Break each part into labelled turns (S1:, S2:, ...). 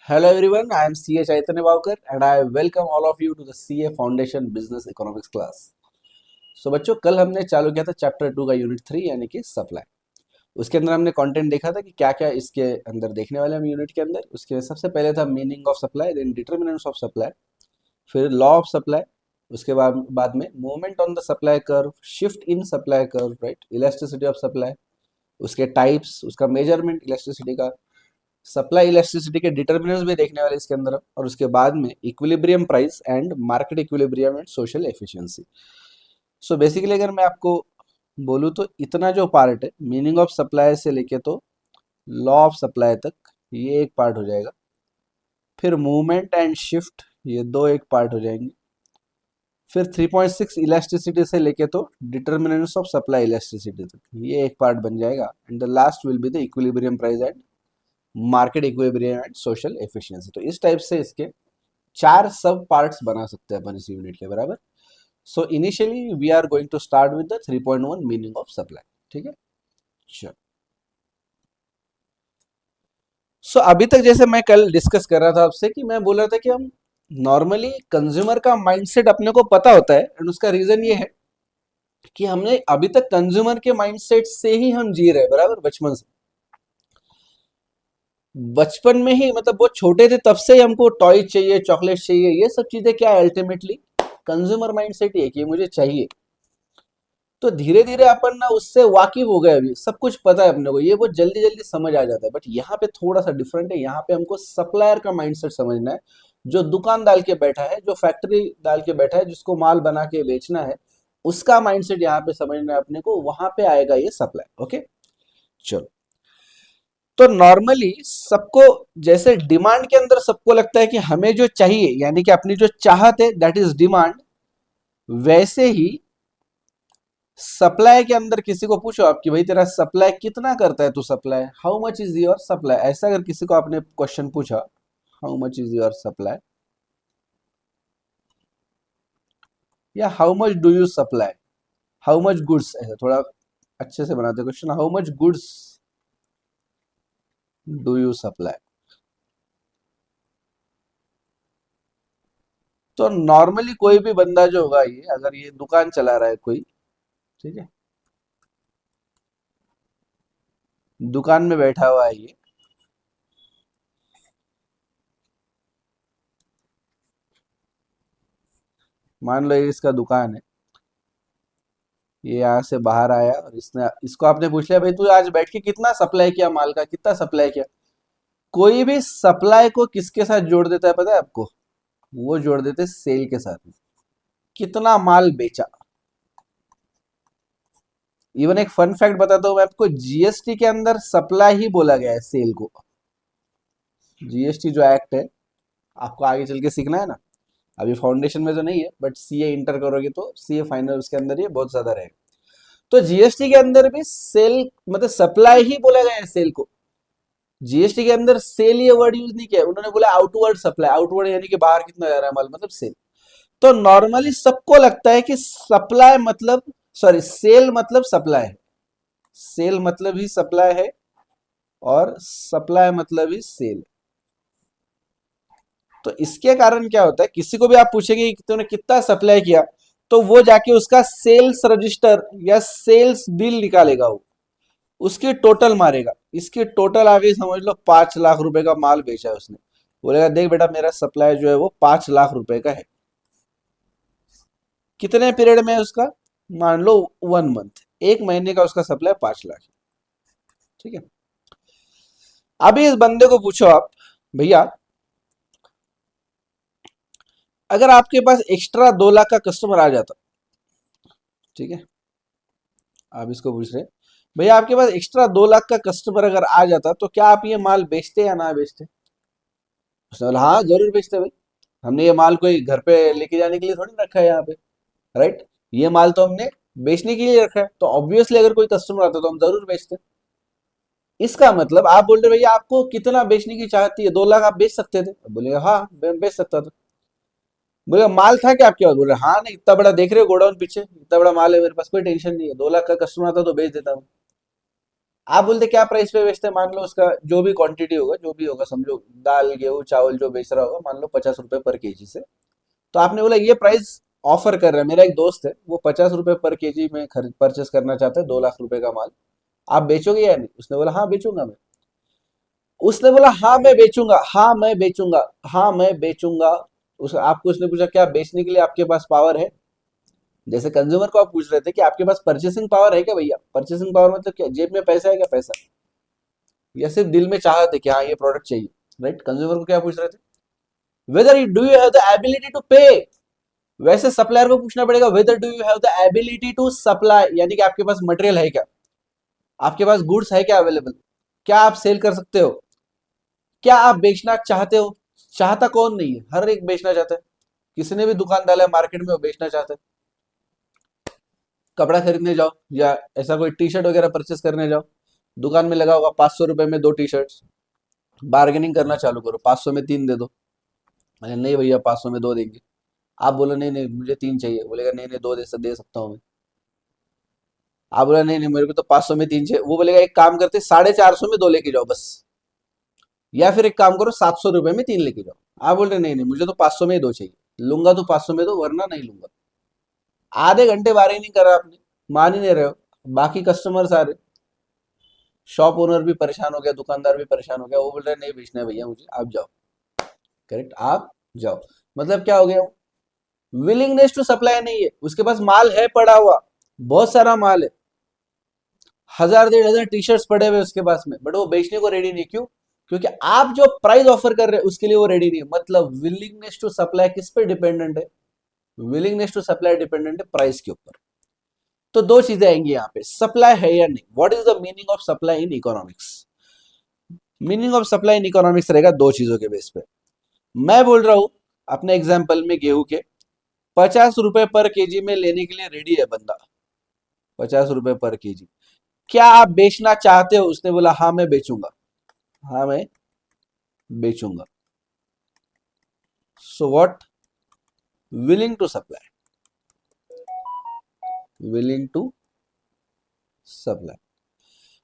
S1: Hello everyone, I am CA Chaitanya Bhavkar and I welcome all of you to the CA Foundation Business Economics class. So बच्चों कल हमने चालू किया था chapter 2 का unit 3 यानी कि सप्लाई। उसके अंदर हमने कंटेंट देखा था कि क्या क्या इसके अंदर देखने वाले हम यूनिट के अंदर। उसके सबसे पहले था meaning of supply, then determinants of supply, फिर लॉ ऑफ सप्लाई, उसके बाद में movement on the supply curve, shift in supply curve, right, elasticity of supply, उसके टाइप्स, उसका मेजरमेंट इलास्टिसिटी का, सप्लाई इलास्टिसिटी के डिटर्मिनेंट्स भी देखने वाले इसके अंदर, और उसके बाद में equilibrium price and market equilibrium and social efficiency. So basically अगर मैं आपको बोलूँ तो इतना जो पार्ट है मीनिंग ऑफ सप्लाई से लेके तो लॉ ऑफ सप्लाई तक, ये एक पार्ट हो जाएगा। फिर मूवमेंट एंड शिफ्ट, ये दो एक पार्ट हो जाएंगे। फिर 3.6 इलास्टिसिटी से लेके तो डिटर्मिनेंट्स ऑफ सप्लाई इलास्टिसिटी तक, ये एक पार्ट बन जाएगा। And the last will be the equilibrium price and market equilibrium and social efficiency. तो इस टाइप से इसके चार सब पार्ट्स बना सकते हैं अपन इस यूनिट के, बराबर। So initially we are going to start with the 3.1 meaning of supply, ठीक है। चलो, सो अभी तक जैसे मैं कल डिस्कस कर रहा था आपसे कि मैं बोल रहा था कि हम नॉर्मली कंज्यूमर का माइंडसेट अपने को पता होता है, एंड उसका रीजन ये है कि हमने अभी तक कंज्यूमर के माइंडसेट से ही हम जी रहे हैं, बराबर। बचपन से, बचपन में ही, मतलब वो छोटे थे तब से ही हमको टॉय चाहिए, चॉकलेट चाहिए, ये सब चीजें क्या है, अल्टीमेटली कंज्यूमर माइंडसेट ही है कि ये मुझे चाहिए। तो धीरे धीरे अपन ना उससे वाकिफ हो गए, अभी सब कुछ पता है अपने को, ये बहुत जल्दी जल्दी समझ आ जाता है। बट यहाँ पे थोड़ा सा डिफरेंट है, यहाँ पे हमको सप्लायर का माइंडसेट समझना है, जो दुकान डाल के बैठा है, जो फैक्ट्री डाल के बैठा है, जिसको माल बना के बेचना है, उसका माइंडसेट यहाँ पे समझना है अपने को, वहां पे आएगा ये सप्लाई। ओके, चलो। तो नॉर्मली सबको, जैसे डिमांड के अंदर सबको लगता है कि हमें जो चाहिए, यानी कि अपनी जो चाहत है, दैट इज डिमांड, वैसे ही सप्लाई के अंदर किसी को पूछो आप कि भाई तेरा सप्लाई कितना करता है, तू supply, how much is your supply, ऐसा अगर किसी को आपने क्वेश्चन पूछा, how much is your supply, या how much do you supply, how much goods, ऐसा थोड़ा अच्छे से बनाते question, how much goods do you supply. तो नॉर्मली कोई भी बंदा जो होगा, ये अगर ये दुकान चला रहा है कोई, ठीक है, दुकान में बैठा हुआ है ये, मान लो ये इसका दुकान है, ये यहाँ से बाहर आया और इसने, इसको आपने पूछ लिया भाई तू आज बैठ के कितना सप्लाई किया, माल का कितना सप्लाई किया। कोई भी सप्लाई को किसके साथ जोड़ देता है पता है आपको? वो जोड़ देते सेल के साथ में, कितना माल बेचा। इवन एक फन फैक्ट बताता हूँ मैं आपको, जीएसटी के अंदर सप्लाई ही बोला गया है सेल को। जीएसटी जो एक्ट है, आपको आगे चल के सीखना है ना, अभी फाउंडेशन में तो नहीं है, बट सीए इंटर करोगे तो सीए फाइनल उसके अंदर ये बहुत ज्यादा रहेगा। तो जीएसटी के अंदर भी सेल, मतलब सप्लाई ही बोला गया है सेल को। जीएसटी के अंदर सेल ये वर्ड यूज नहीं किया, उन्होंने बोला आउटवर्ड सप्लाई, आउटवर्ड यानी कि बाहर कितना जा रहा है माल, मतलब सेल। तो नॉर्मली सबको लगता है कि सप्लाई मतलब, सॉरी, सेल मतलब सप्लाई है, सेल मतलब ही सप्लाई है, और सप्लाई मतलब ही सेल। तो इसके कारण क्या होता है, किसी को भी आप पूछेंगे कि तूने कितना सप्लाई किया, तो वो जाके उसका सेल्स रजिस्टर या सेल्स बिल निकालेगा, वो उसकी टोटल मारेगा, इसकी टोटल आ गई समझ लो 5 लाख रुपए का माल बेचा है उसने, बोलेगा देख बेटा मेरा सप्लाई जो है वो 5 लाख रुपए का है। कितने पीरियड में है उसका? मान लो 1 मंथ, एक महीने का उसका सप्लाई 5 लाख, ठीक है। अभी इस बंदे को पूछो आप, भैया अगर आपके पास एक्स्ट्रा 2 लाख का कस्टमर आ जाता, ठीक है, आप इसको पूछ रहे, भैया आपके पास एक्स्ट्रा 2 लाख का कस्टमर अगर आ जाता तो क्या आप ये माल बेचते या ना बेचते? उसने बोला हाँ जरूर बेचते भाई, हमने ये माल कोई घर पे लेके जाने के लिए थोड़ी रखा है यहाँ पे, राइट, ये माल तो हमने बेचने के लिए रखा है, तो ऑब्वियसली अगर कोई कस्टमर आता तो हम जरूर बेचते। इसका मतलब आप बोल रहे भैया आपको कितना बेचने की चाहती है, 2 लाख आप बेच सकते थे? बोलेगा हाँ मैं बेच सकता था। बोलेगा माल था क्या आपके पास? बोल रहे हाँ, नहीं इतना बड़ा देख रहे हो गोडाउन पीछे, इतना बड़ा माल है मेरे पास, कोई टेंशन नहीं है, 2 लाख का कस्टमर आता तो बेच देता हूँ। आप बोलते क्या प्राइस पे बेचते हैं, मान लो उसका जो भी क्वांटिटी होगा, जो भी होगा, समझो दाल गेहूं चावल जो बेच रहा होगा, मान लो 50 रुपए पर केजी से। तो आपने बोला ये प्राइस ऑफर कर रहा है, मेरा एक दोस्त है वो 50 रुपए पर केजी में परचेस करना चाहता है 2 लाख रुपए का माल, आप बेचोगे या नहीं? उसने बोला हाँ बेचूंगा मैं। उसने बोला हाँ मैं बेचूंगा, हाँ मैं बेचूंगा, हाँ मैं बेचूंगा। आपको उसने पूछा क्या बेचने के लिए आपके पास पावर है? जैसे कंज्यूमर को आप पूछ रहे थे कि आपके पास परचेसिंग पावर है क्या भैया, परचेसिंग पावर मतलब क्या, जेब में पैसा है क्या, पैसा, या सिर्फ दिल में चाहत है कि हाँ ये प्रोडक्ट चाहिए। राइट, कंज्यूमर को क्या पूछ रहे थे, whether you do you have the ability to pay. वैसे सप्लायर को पूछना पड़ेगा whether do you have the ability to supply, यानी कि आपके पास मटेरियल है क्या, आपके पास गुड्स है क्या अवेलेबल, क्या आप सेल कर सकते हो, क्या आप बेचना चाहते हो। चाहता कौन नहीं है, हर एक बेचना चाहता है। किसी ने भी दुकान डाला है मार्केट में, वो बेचना चाहता है। कपड़ा खरीदने जाओ या ऐसा कोई टी शर्ट वगैरह परचेस करने जाओ, दुकान में लगा होगा 500 रुपए में 2 टी शर्ट, बार्गेनिंग करना चालू करो, 500 में 3 दे दो। अरे नहीं भैया 500 में 2 देंगे। आप बोलो नहीं नहीं मुझे 3 चाहिए, बोलेगा नहीं नहीं 2 दे सकता हूँ मैं। आप बोला नहीं नहीं मेरे को तो 500 में 3 चाहिए, वो बोलेगा एक काम करते 450 में 2 लेके जाओ बस, या फिर एक काम करो 700 रुपए में 3 लेके जाओ। आप बोल रहे नहीं नहीं मुझे तो 500 में ही 2 चाहिए, लूंगा तो 500 में दो वरना नहीं लूंगा। आधे घंटे बार्गेनिंग करा आपने, मान ही नहीं रहे हो, बाकी कस्टमर्स आ रहे, शॉप ओनर भी परेशान हो गया, दुकानदार भी परेशान हो गया, वो बोल रहे नहीं बेचना है भैया मुझे, आप जाओ। करेक्ट, आप जाओ। मतलब क्या हो गया, विलिंगनेस टू सप्लाई नहीं है, उसके पास माल है पड़ा हुआ, बहुत सारा माल है, 1000 1500 टी शर्ट्स पड़े हुए उसके पास में, बट वो बेचने को रेडी नहीं, क्यों? क्योंकि आप जो प्राइस ऑफर कर रहे हैं उसके लिए वो रेडी नहीं है। मतलब विलिंगनेस टू सप्लाई किस पे डिपेंडेंट है, विलिंगनेस टू सप्लाई डिपेंडेंट है प्राइस के ऊपर। तो दो चीजें आएंगी यहाँ पे, सप्लाई है या नहीं, what is the meaning of supply in economics. Meaning of supply in economics रहेगा दो चीजों के बेस पे। मैं बोल रहा हूं अपने एग्जाम्पल में गेहूं के 50 रुपए पर केजी में लेने के लिए रेडी है बंदा, 50 रुपए पर केजी, क्या आप बेचना चाहते हो? उसने बोला हाँ मैं बेचूंगा, हाँ मैं बेचूंगा। So what, willing to supply, willing to supply.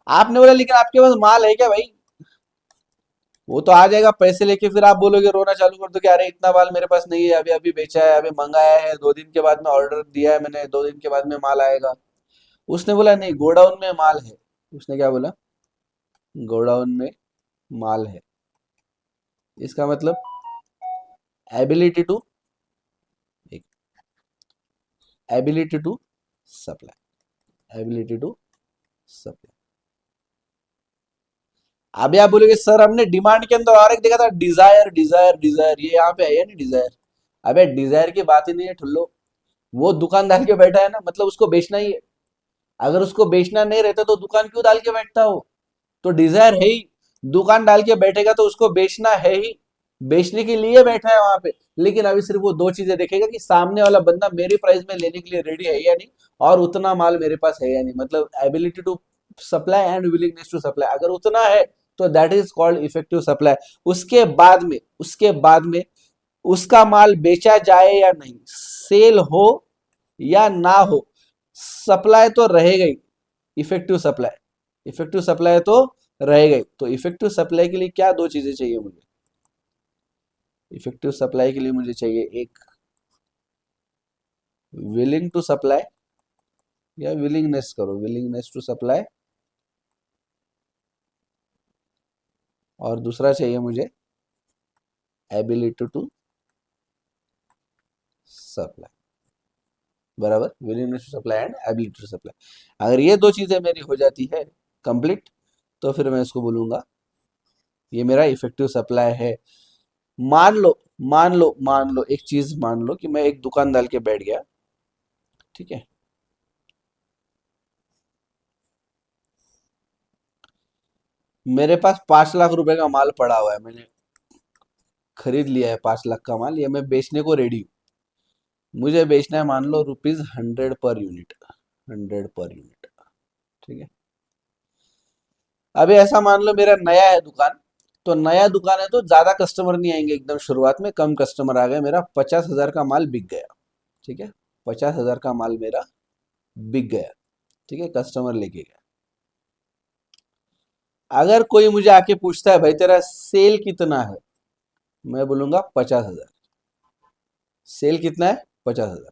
S1: आपने बोला लेकिन आपके पास माल है क्या भाई, वो तो आ जाएगा पैसे लेके, फिर आप बोलोगे रोना चालू कर दो कि अरे इतना माल मेरे पास नहीं है, अभी अभी बेचा है, अभी मंगाया है, 2 दिन के बाद में ऑर्डर दिया है मैंने, 2 दिन के बाद में माल आएगा। उसने बोला नहीं गोडाउन में माल है, उसने क्या बोला, गोडाउन में माल है। इसका मतलब ability to, ability to supply, ability to supply. अभी आप बोलोगे सर हमने डिमांड के अंदर और एक देखा था, डिजायर डिजायर डिजायर, ये यहाँ पे है या नहीं डिजायर? अबे डिजायर की बात ही नहीं है ठुल्लो, वो दुकान डाल के बैठा है ना, मतलब उसको बेचना ही है। अगर उसको बेचना नहीं रहता तो दुकान क्यों डाल के बैठता हो? तो डिजायर है ही, दुकान डाल के बैठेगा तो उसको बेचना है ही, बेचने के लिए बैठा है वहां पे। लेकिन अभी सिर्फ वो दो चीजें देखेगा कि सामने वाला बंदा मेरे प्राइस में लेने के लिए रेडी है या नहीं, और उतना माल मेरे पास है या नहीं, मतलब ability to supply and willingness to supply. अगर उतना है तो that is called effective supply. उसके बाद में उसका माल बेचा जाए या नहीं, सेल हो या ना हो, सप्लाई तो रहेगा ही, इफेक्टिव सप्लाई, इफेक्टिव सप्लाई तो रहेगा ही। तो इफेक्टिव सप्लाई के लिए क्या दो चीजें चाहिए मुझे, इफेक्टिव सप्लाई के लिए मुझे चाहिए एक विलिंग टू सप्लाई, या विलिंगनेस करो, विलिंगनेस टू सप्लाई, और दूसरा चाहिए मुझे एबिलिटी टू सप्लाई। बराबर, willingness to supply and ability to supply. अगर ये दो चीजें मेरी हो जाती है कंप्लीट, तो फिर मैं इसको बोलूंगा ये मेरा इफेक्टिव सप्लाई है। मान लो एक चीज, मान लो कि मैं एक दुकान डाल के बैठ गया, ठीक है, मेरे पास 5 लाख रुपए का माल पड़ा हुआ है, मैंने खरीद लिया है 5 लाख का माल, ये मैं बेचने को रेडी हूँ। मुझे बेचना है मान लो ₹100 पर यूनिट, 100 पर यूनिट, ठीक है। अभी ऐसा मान लो मेरा नया है दुकान, तो नया दुकान है तो ज्यादा कस्टमर नहीं आएंगे, एकदम शुरुआत में कम कस्टमर आ गए, मेरा 50,000 का माल बिक गया, ठीक है, 50,000 का माल मेरा बिक गया, ठीक है, कस्टमर लेके गया। अगर कोई मुझे आके पूछता है भाई तेरा सेल कितना है, मैं बोलूंगा 50,000। सेल कितना है? 50,000।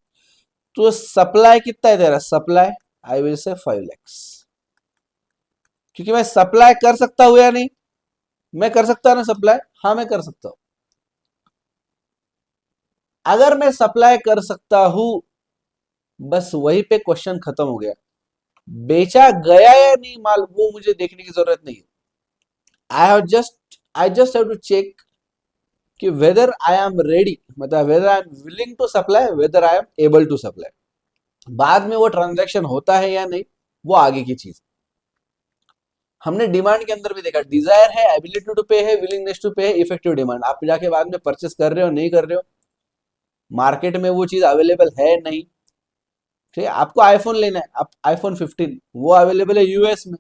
S1: तो सप्लाई कितना है तेरा? Supply I will say 5 lakhs, क्योंकि मैं सप्लाई कर सकता हूं या नहीं? मैं कर सकता हूं ना सप्लाई? हाँ मैं कर सकता हूं। अगर मैं सप्लाई कर सकता हूं, बस वहीं पे क्वेश्चन खत्म हो गया। बेचा गया या नहीं माल, वो मुझे देखने की जरूरत नहीं है। I just have to check कि वेदर आई एम रेडी, मतलब whether I am willing to supply, whether I am able to supply. बाद में वो ट्रांजैक्शन होता है या नहीं, वो आगे की चीज। हमने डिमांड के अंदर भी देखा, डिजायर है, एबिलिटी टू पे है, विलिंगनेस टू पे है, इफेक्टिव डिमांड। आप जाके बाद में परचेस कर रहे हो नहीं कर रहे हो, मार्केट में वो चीज अवेलेबल है नहीं। ठीक है, आपको आईफोन लेना है, आप आईफोन 15 वो अवेलेबल है यूएस में,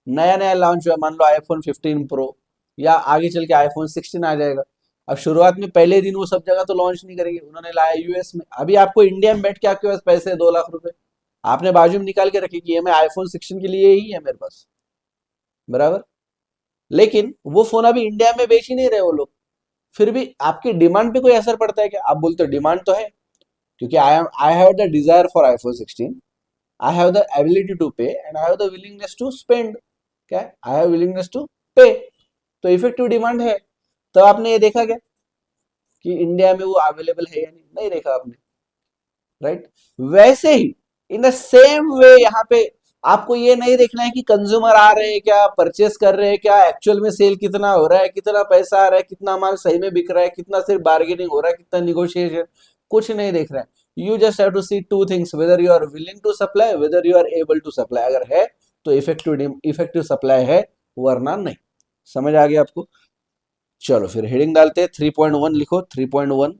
S1: नया नया लॉन्च हुआ, मान लो आईफोन 15 प्रो, या आगे चल के आईफोन 16 आ जाएगा। अब शुरुआत में पहले दिन वो सब जगह तो लॉन्च नहीं करेंगे, उन्होंने लाया यूएस में। अभी आपको इंडिया में बैठ के आपके पास पैसे है 2 लाख रुपए, आपने बाजू में निकाल के रखी कि ये मैं आईफोन 16 के लिए ही है मेरे पास, बराबर। लेकिन वो फोन अभी इंडिया में बेच ही नहीं रहे वो लोग। फिर भी आपकी डिमांड पे कोई असर पड़ता है क्या? आप बोलते हो डिमांड तो है, क्योंकि I have the desire for iPhone 16, I have the ability to pay, and I have the willingness to spend. क्या? आई हैव विलिंगनेस टू पे। तो इफेक्टिव डिमांड है। तो आपने ये देखा क्या कि इंडिया में वो अवेलेबल है या नहीं? नहीं देखा आपने, राइट। वैसे ही इन द सेम वे यहाँ पे आपको ये नहीं देखना है कि कंज्यूमर आ रहे हैं क्या, परचेस कर रहे हैं क्या, एक्चुअल में सेल कितना हो रहा है, कितना पैसा आ रहा है, कितना माल सही में बिक रहा है, कितना सिर्फ बार्गेनिंग हो रहा है, कितना निगोशिएशन, कुछ नहीं देख रहा है। You just have to see two things, whether you are willing to supply, whether you are able to supply. अगर है तो इफेक्टिव सप्लाई है, वरना नहीं। समझ आ गया आपको? चलो फिर हेडिंग डालते हैं, 3.1 लिखो। 3.1,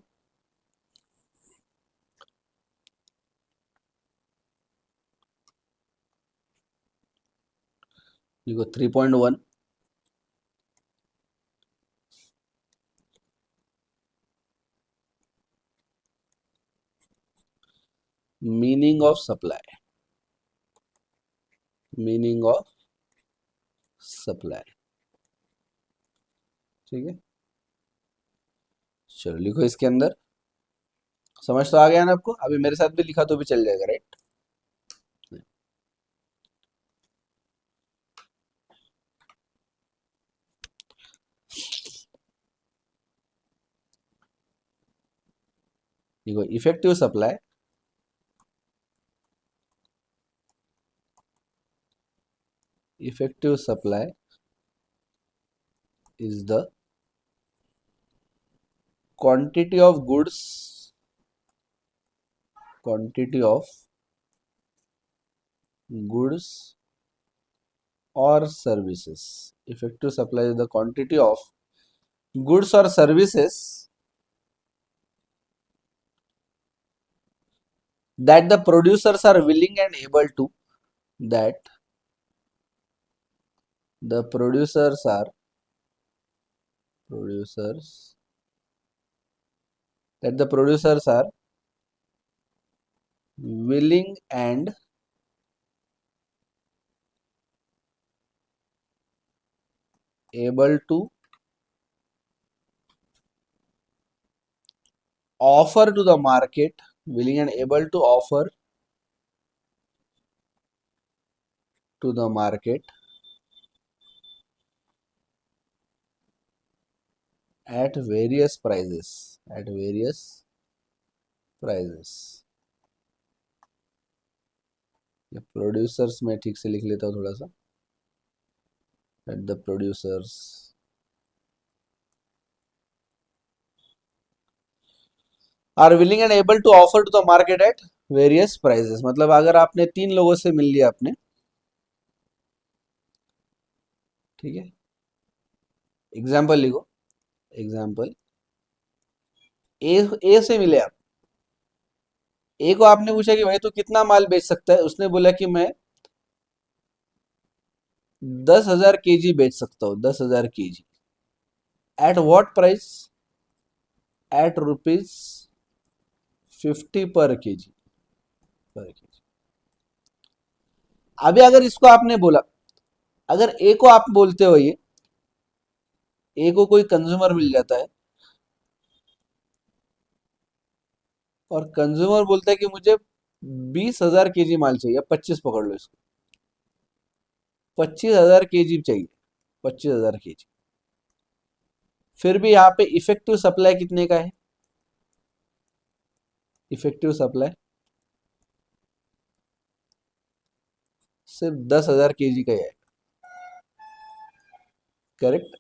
S1: लिखो 3.1, meaning of supply. Meaning of supply, ठीक है। चलो लिखो इसके अंदर। समझ तो आ गया ना आपको? अभी मेरे साथ भी लिखा तो भी चल जाएगा, राइट। देखो effective supply, effective supply is the quantity of goods, quantity of goods और services. Effective supply is the quantity of goods और services that the producers are willing and able to, that the producers that the producers are willing and able to offer to the market, willing and able to offer to the market at various prices, at various prices। ये producers में ठीक से लिख लेता हूँ थोड़ा सा, at the producers are willing and able to offer to the market at various prices। मतलब अगर आपने 3 लोगों से मिल लिया आपने, ठीक है, एग्जाम्पल लिखो। एग्जाम्पल, ए से मिले आप। ए को आपने पूछा कि भाई तू कितना माल बेच सकता है, उसने बोला कि मैं 10,000 kg बेच सकता हूँ, 10,000 kg। At what price? At ₹50 per KG, पर केजी। अभी अगर इसको आपने बोला अगर ए को आप बोलते हो, ये ए को कोई कंज्यूमर मिल जाता है और कंज्यूमर बोलता है कि मुझे 20,000 kg माल चाहिए, 25 पकड़ लो इसको, 25,000 kg चाहिए, 25,000 kg। फिर भी यहाँ पे इफेक्टिव सप्लाई कितने का है? इफेक्टिव सप्लाई सिर्फ 10,000 kg का ही है, करेक्ट।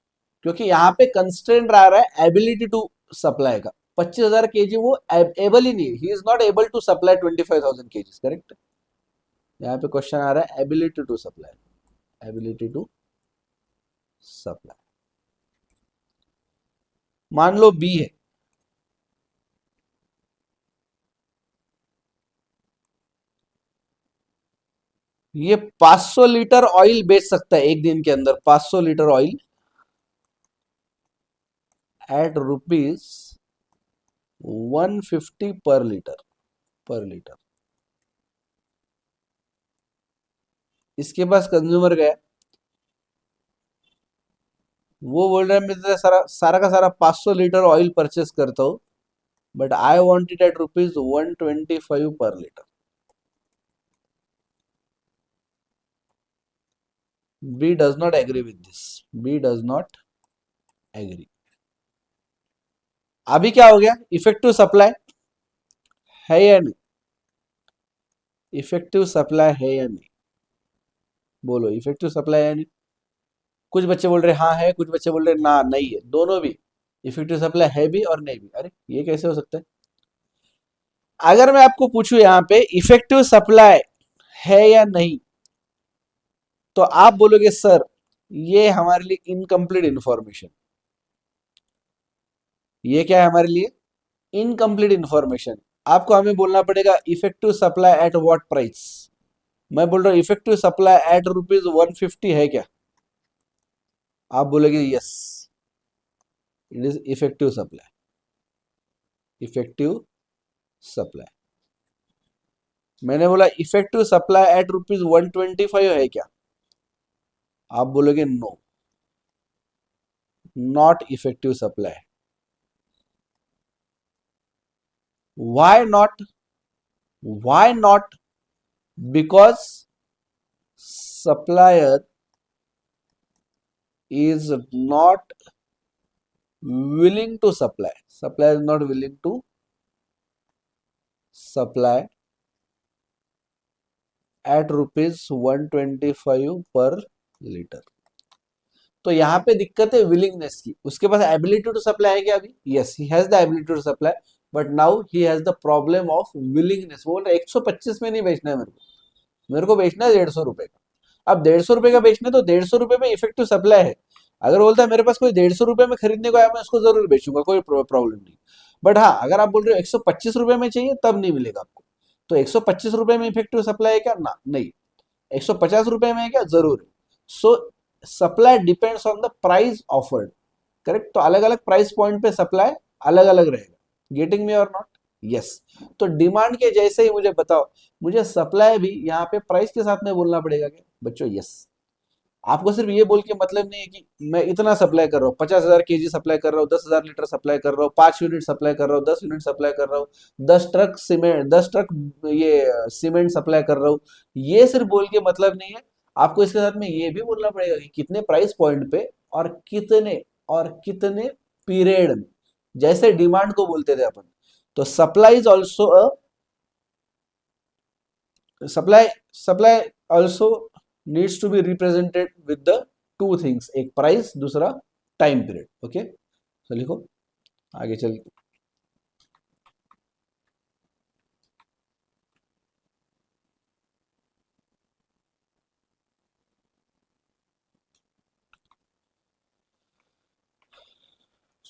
S1: क्योंकि यहाँ पे कंस्ट्रेंट आ रहा है एबिलिटी टू सप्लाई का, 25,000 kg वो एबल ही नहीं, he is not able to supply 25,000 kg, correct. यहाँ पे क्वेश्चन आ रहा है ability to supply, ability to supply. मान लो बी है, ये 500 लीटर ऑयल बेच सकता है एक दिन के अंदर, 500 लीटर ऑयल एट रुपीज 150 पर लीटर, पर लीटर। इसके पास कंज्यूमर गया, वो बोल रहा है मैं तेरा सारा सारा का सारा 500 लीटर ऑयल परचेस करता हूँ, but I want it at rupees 125 per litre. B does not agree with this, B does not agree. अभी क्या हो गया? इफेक्टिव सप्लाई है या नहीं? इफेक्टिव सप्लाई है या नहीं? बोलो, इफेक्टिव सप्लाई है या नहीं? कुछ बच्चे बोल रहे हाँ है, कुछ बच्चे बोल रहे ना नहीं है, दोनों भी। इफेक्टिव सप्लाई है भी और नहीं भी। अरे ये कैसे हो सकता है? अगर मैं आपको पूछूं यहाँ पे इफेक्टिव सप्लाई है या नहीं, तो आप बोलोगे सर ये हमारे लिए इनकम्प्लीट इंफॉर्मेशन। ये क्या है हमारे लिए? Incomplete information. आपको हमें बोलना पड़ेगा effective supply at what price. मैं बोल रहा हूँ इफेक्टिव सप्लाई एट रुपीज 150 है क्या? आप बोलोगे yes, it is effective supply, effective supply. मैंने बोला इफेक्टिव सप्लाई एट रुपीज 125 है क्या? आप बोलोगे no, not effective supply. Why not? Why not? Because supplier is not willing to supply, supplier is not willing to supply at rupees 125 per litre. तो यहाँ पे दिक्कत है विलिंगनेस की। उसके पास एबिलिटी टू सप्लाई है क्या अभी? Yes, he has the ability to supply, but now he has the problem of willingness. वो बोल रहा है 125 में नहीं बेचना है मेरे को बेचना है 150 रुपए का। अब 150 रुपए का बेचना है तो 150 रुपए में इफेक्टिव सप्लाई है। अगर बोलता है मेरे पास कोई 150 रुपए में खरीदने को आया, मैं उसको जरूर बेचूंगा, कोई प्रॉब्लम नहीं। बट हाँ, अगर आप बोल रहे हो 125 रुपए में चाहिए, तब नहीं मिलेगा आपको। तो 125 रुपए में इफेक्टिव सप्लाई है क्या? ना, नहीं। 150 रुपए में है क्या? जरूर है। सो supply depends on the price offered, correct. तो अलग अलग प्राइस पॉइंट पे सप्लाई अलग अलग रहेगा। गेटिंग मी और नॉट? यस। तो डिमांड के जैसे ही मुझे बताओ, मुझे सप्लाई भी यहाँ पे प्राइस के साथ में बोलना पड़ेगा क्या बच्चों? यस। आपको सिर्फ ये बोल के मतलब नहीं है कि मैं इतना सप्लाई कर रहा हूँ, 50,000 kg सप्लाई कर रहा हूँ, 10,000 लीटर सप्लाई कर रहा हूँ, 5 यूनिट सप्लाई कर रहा हूँ, 10 यूनिट सप्लाई कर रहा हूँ, 10 ट्रक सीमेंट, 10 ट्रक ये सीमेंट सप्लाई कर रहा हूँ। ये सिर्फ बोल के मतलब नहीं है। आपको इसके साथ में ये भी बोलना पड़ेगा कि कितने प्राइस पॉइंट पे और कितने पीरियड में, जैसे डिमांड को बोलते थे अपन। तो supply is also supply supply also needs to be represented with the two things, एक प्राइस, दूसरा टाइम पीरियड। ओके, तो लिखो आगे चल।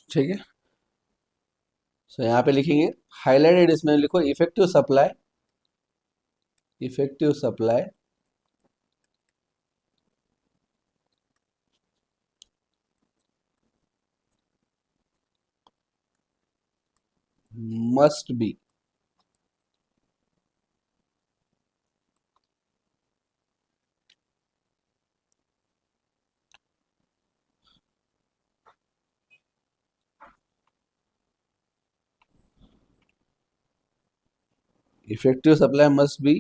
S1: ठीक है, सो यहाँ पे लिखेंगे हाईलाइटेड, इसमें लिखो effective supply, effective supply must be effective supply must be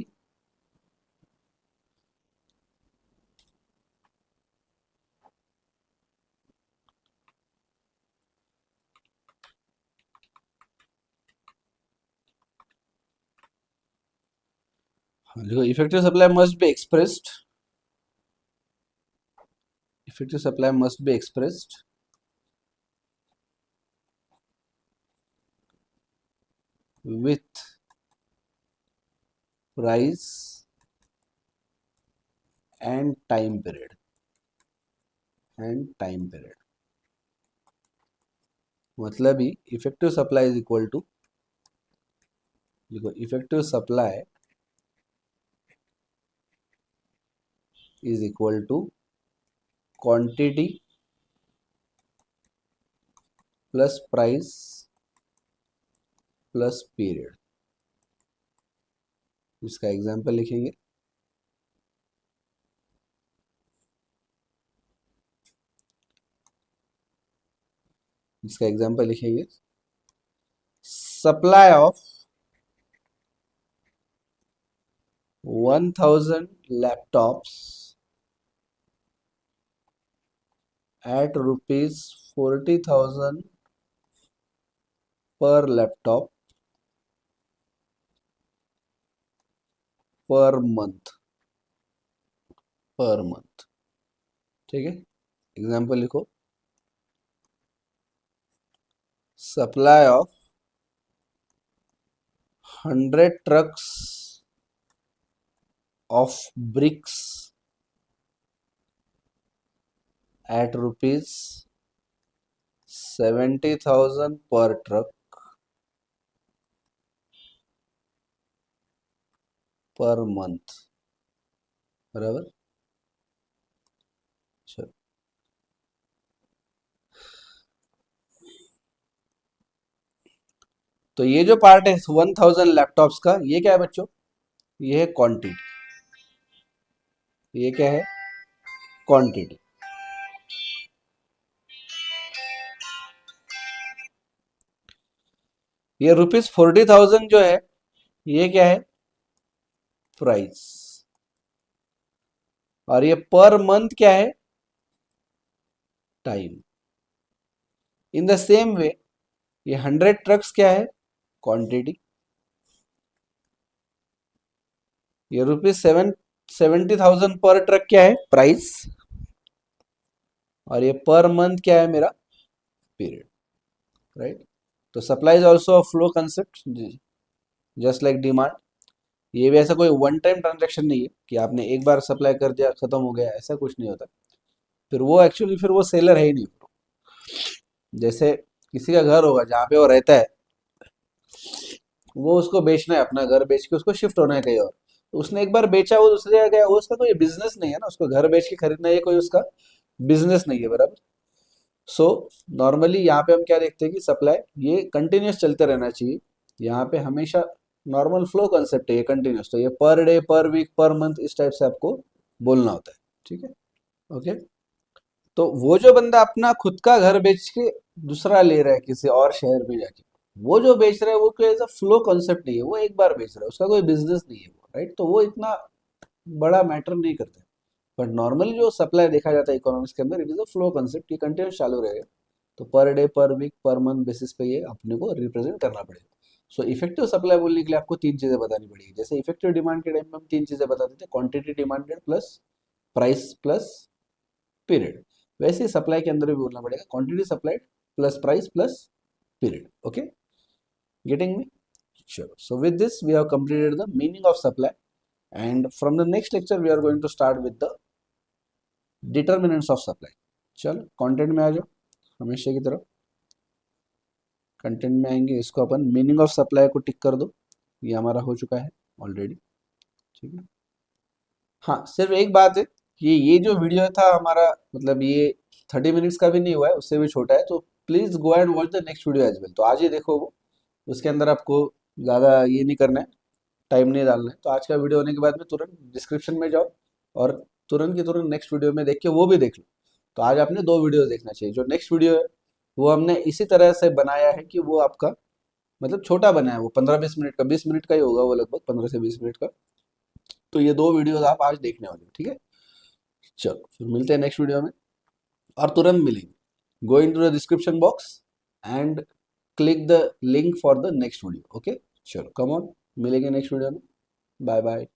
S1: देखो effective supply must be expressed, effective supply must be expressed with price and time period, मतलब ही effective supply is equal to, देखो effective supply is equal to quantity plus price plus period. इसका example लिखेंगे, supply of 1000 laptops at rupees 40,000 per laptop per month, ठीक है। Example लिखो, supply of 100 trucks of bricks at rupees 70,000 per truck per month, बराबर। चलो तो ये जो पार्ट है 1000 लैपटॉप्स का, ये क्या है बच्चों, ये है क्वांटिटी, ये क्या है क्वांटिटी। ये ₹40,000 जो है ये क्या है प्राइस, और ये पर मंथ क्या है time. In the same way ये 100 ट्रक्स क्या है क्वांटिटी, ये ₹70,000 पर ट्रक क्या है प्राइस, और ये पर मंथ क्या है मेरा पीरियड, राइट। तो supply is also a flow concept just like demand. ये भी ऐसा कोई वन टाइम ट्रांजेक्शन नहीं है कि आपने एक बार सप्लाई कर दिया खत्म हो गया, ऐसा कुछ नहीं होता। फिर वो एक्चुअली फिर वो सेलर है ही नहीं। जैसे किसी का घर होगा जहाँ पे वो रहता है, वो उसको बेचना है, अपना घर बेच के उसको शिफ्ट होना है कहीं और, तो उसने एक बार बेचा, वो दूसरी जगह गया, वो उसका कोई बिजनेस नहीं है ना, उसको घर बेच के खरीदना ये कोई उसका बिजनेस नहीं है, बराबर। सो नॉर्मली यहाँ पे हम क्या देखते हैं कि सप्लाई ये कंटिन्यूस चलते रहना चाहिए, यहाँ पे हमेशा नॉर्मल फ्लो कंसेप्ट है ये कंटिन्यूस, तो ये पर डे पर वीक पर मंथ इस टाइप से आपको बोलना होता है, ठीक है, ओके। तो वो जो बंदा अपना खुद का घर बेच के दूसरा ले रहा है किसी और शहर में जाके, वो जो बेच रहा है वो कोई ऐसा फ्लो कॉन्सेप्ट नहीं है, वो एक बार बेच रहा है, उसका कोई बिजनेस नहीं है वो, राइट। तो वो इतना बड़ा मैटर नहीं करता है। बट नॉर्मली जो सप्लाई देखा जाता है इकोनॉमिक्स के अंदर, it is a flow concept, ये कंटिन्यूस चालू रहेगा। तो पर डे पर वीक पर मंथ बेसिस पे ये अपने को रिप्रेजेंट करना पड़ेगा। सो इफेक्टिव सप्लाई बोलने के लिए आपको तीन चीजें बतानी पड़ेगी। जैसे इफेक्टिव डिमांड के टाइम में हम तीन चीजें बताते थे, quantity demanded plus price plus period, वैसे ही सप्लाई के अंदर भी बोलना पड़ेगा, quantity supplied plus price plus period, okay, getting me. Sure. So with this we have completed the meaning of supply, and from the next lecture we are going to start with the determinants of supply। चलो content में आ जाओ, हमेशा की तरह content में आएंगे। इसको अपन meaning of supply को टिक कर दो, ये हमारा हो चुका है ऑलरेडी, ठीक है। हाँ सिर्फ एक बात है कि ये जो वीडियो था हमारा, मतलब ये 30 मिनट्स का भी नहीं हुआ है, उससे भी छोटा है, तो please go and watch the next video as well. तो आज ही देखो वो, उसके अंदर आपको ज़्यादा ये नहीं करना है, टाइम नहीं डालना है। तो आज का वीडियो होने के बाद में तुरंत डिस्क्रिप्शन में जाओ और तुरंत की तुरंत नेक्स्ट वीडियो में देख के वो भी देख लो। तो आज आपने दो वीडियो देखना चाहिए। जो नेक्स्ट वीडियो है वो हमने इसी तरह से बनाया है कि वो आपका मतलब छोटा बना है वो, 15-20 मिनट का, 20 मिनट का ही होगा वो, लगभग 15 से 20 मिनट का। तो ये 2 वीडियोस आप आज देखने वाले हो, ठीक है। चलो फिर मिलते हैं नेक्स्ट वीडियो में, और तुरंत मिलेंगे। Go in to the description box and click the link for the next video, okay. चलो कम ऑन, मिलेंगे नेक्स्ट वीडियो में। Bye bye.